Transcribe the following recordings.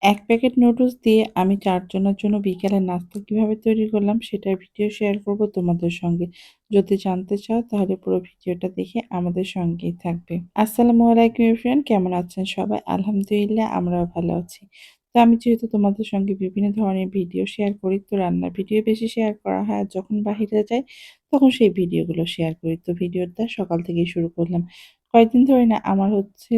১ packet noodles দিয়ে আমি ৪ জনের জন্য বিকালের নাস্তা কিভাবে তৈরি করলাম সেটার ভিডিও শেয়ার করব তোমাদের সঙ্গে। যদি জানতে চাও তাহলে পুরো ভিডিওটা দেখে আমাদের সঙ্গেই থাকবে। আসসালামু আলাইকুম এভরিওয়ান, কেমন আছেন সবাই? আলহামদুলিল্লাহ আমরাও ভালো আছি। তো আমি যেহেতু তোমাদের সঙ্গে বিভিন্ন ধরনের ভিডিও শেয়ার করি, তো রান্নার ভিডিও বেশি শেয়ার করা হয়। আর যখন বাহিরে যাই তখন সেই ভিডিওগুলো শেয়ার করি। তো ভিডিওটা সকাল থেকেই শুরু করলাম। কয়েকদিন ধরে না আমার হচ্ছে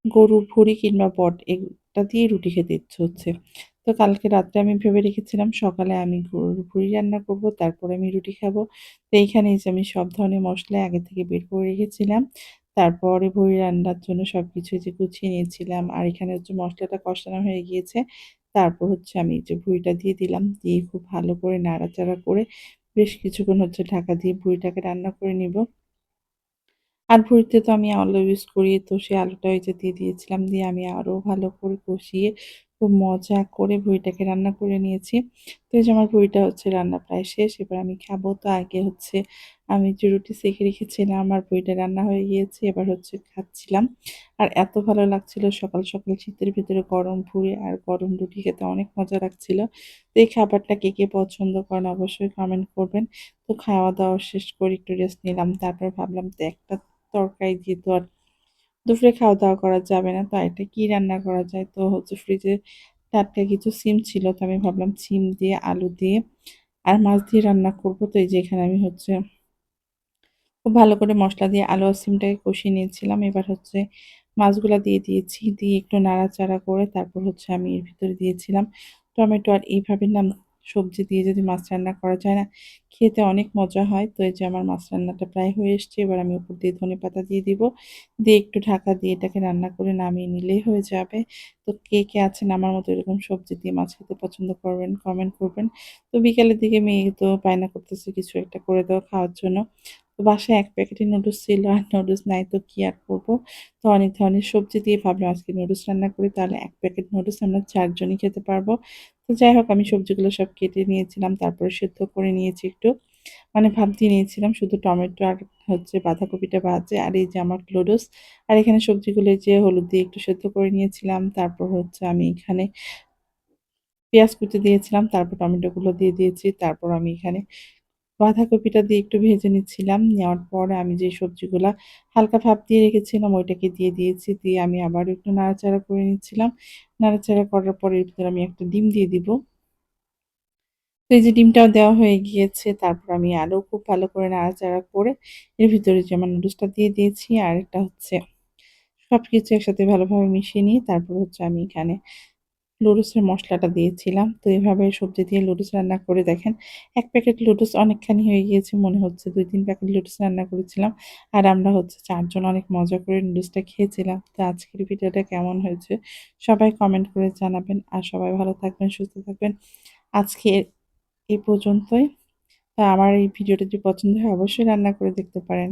গরুর ভুঁড়ি কিংবা বট এটা দিয়ে রুটি খেতে ইচ্ছে হচ্ছে। তো কালকে রাত্রে আমি ভেবে রেখেছিলাম সকালে আমি গরুর ভুঁড়ি রান্না করব, তারপরে আমি রুটি খাবো। তো এইখানে এই যে আমি সব ধরনের মসলা আগে থেকে বের করে রেখেছিলাম। তারপরে ভুঁড়ি রান্নার জন্য সবকিছু এই যে গুছিয়ে নিয়েছিলাম। আর এখানে হচ্ছে মসলাটা কষানো হয়ে গিয়েছে। তারপর হচ্ছে আমি এই যে ভুঁড়িটা দিয়ে দিলাম। দিয়ে খুব ভালো করে নাড়াচাড়া করে বেশ কিছুক্ষণ হচ্ছে ঢাকা দিয়ে ভুঁড়িটাকে রান্না করে নিব। আর ভুড়িতে তো আমি আলু ইউজ করি। তো সেই আলুটা ওই যে দিয়ে দিয়েছিলাম। দিয়ে আমি আরো ভালো করে কষিয়ে খুব মজা করে ভুড়িটাকে রান্না করে নিয়েছি। তো এই যে আমার ভুড়িটা হচ্ছে রান্না প্রায় শেষ। এবার আমি খাবো। তো আগে হচ্ছে আমি যে রুটি সেঁকে রেখেছিলাম, আমার ভুড়িটা রান্না হয়ে গিয়েছে। এবার হচ্ছে খাচ্ছিলাম। আর এত ভালো লাগছিল সকাল, সকাল শীতের ভিতরে গরম ভুড়ি আর গরম রুটি খেতে অনেক মজা লাগছিল। তো এই খাবারটা কে, কে পছন্দ করেন অবশ্যই কমেন্ট করবেন। তো খাওয়া-দাওয়া শেষ করে একটু রেস্ট নিলাম। তারপর ভাবলাম তো একটা তরকারি দিয়ে তো আর দুপুরে খাওয়া-দাওয়া করা যাবে না। তো আরেকটা কি রান্না করা যায়? তো হচ্ছে ফ্রিজে টাটকা কিছু সিম ছিল। তো আমি ভাবলাম সিম দিয়ে, আলু দিয়ে আর মাছ দিয়ে রান্না করব। তো এই যে এখানে আমি হচ্ছে খুব ভালো করে মসলা দিয়ে আলু আর সিমটাকে কষিয়ে নিয়েছিলাম। এবার হচ্ছে মাছগুলা দিয়ে দিয়েছি। দিয়ে একটু নাড়াচাড়া করে তারপর হচ্ছে আমি এর ভিতরে দিয়েছিলাম টমেটো। আর এইভাবে না সবজি দিয়ে যদি মাছ রান্না করা যায় না, খেতে অনেক মজা হয়। তো এই যে আমার মাছ রান্নাটা প্রায় হয়ে এসছে। এবার আমি উপর দিয়ে ধনেপাতা দিয়ে দিব। দিয়ে একটু ঢাকা দিয়ে এটাকে রান্না করে নামিয়ে নিলেই হয়ে যাবে। তো কে, কে আছেন আমার মতো এরকম সবজি দিয়ে মাছ খেতে পছন্দ করবেন, কমেন্ট করবেন। তো বিকালের দিকে মেয়ে তো বায়না করতেছে কিছু একটা করে দাও খাওয়ার জন্য। তো বাসায় ১ প্যাকেটই নুডলস ছিল। আর নুডলস নাই তো কি আর করব। তো অনেক ধরনের সবজি দিয়ে ভাবলাম আজকে নুডলস রান্না করি, তাহলে ১ প্যাকেট নুডলস আমরা ৪ জনই খেতে পারবো। তো যাই হোক আমি সবজিগুলো সব কেটে নিয়েছিলাম। তারপরে সেদ্ধ করে নিয়েছি একটু। মানে ভাপ দিয়ে নিয়েছিলাম শুধু টমেটো আর হচ্ছে বাঁধাকপিটা ভাজে। আর এই যে আমার নুডলস। আর এখানে সবজিগুলো এই যে হলুদ দিয়ে একটু সেদ্ধ করে নিয়েছিলাম। তারপর হচ্ছে আমি এখানে পেঁয়াজ কুচি দিয়েছিলাম। তারপর টমেটোগুলো দিয়ে দিয়েছি। তারপর আমি এখানে বাঁধাকপিটা দিয়ে একটু ভেজে নিচ্ছিলাম। নেওয়ার পর আমি যে সবজিগুলা হালকা ভাপ দিয়ে রেখেছিলাম ওইটাকে দিয়ে দিয়েছি। দিয়ে আমি আবারও একটু নাড়াচাড়া করে নিচ্ছিলাম। নাড়াচাড়া করার পরে এর ভিতরে আমি একটা ডিম দিয়ে দিব। তো এই যে ডিমটাও দেওয়া হয়ে গিয়েছে। তারপর আমি আরও খুব ভালো করে নাড়াচাড়া করে এর ভিতরে যে আমার নুডলসটা দিয়ে দিয়েছি। আর এটা হচ্ছে সবকিছু একসাথে ভালোভাবে মিশিয়ে নিয়ে তারপর হচ্ছে আমি এখানে লুডুসের মসলাটা দিয়েছিলাম। তো এভাবে সবজি দিয়ে লুডুস রান্না করে দেখেন। ১ প্যাকেট লুডুস অনেকখানি হয়ে গিয়েছে মনে হচ্ছে। ২-৩ প্যাকেট লুডুস রান্না করেছিলাম। আর আমরা হচ্ছে ৪ জন অনেক মজা করে নুডুসটা খেয়েছিলাম। তো আজকের ভিডিওটা কেমন হয়েছে সবাই কমেন্ট করে জানাবেন। আর সবাই ভালো থাকবেন, সুস্থ থাকবেন। আজকে এই পর্যন্তই। তো আমার এই ভিডিওটা যদি পছন্দ হয় অবশ্যই রান্না করে দেখতে পারেন।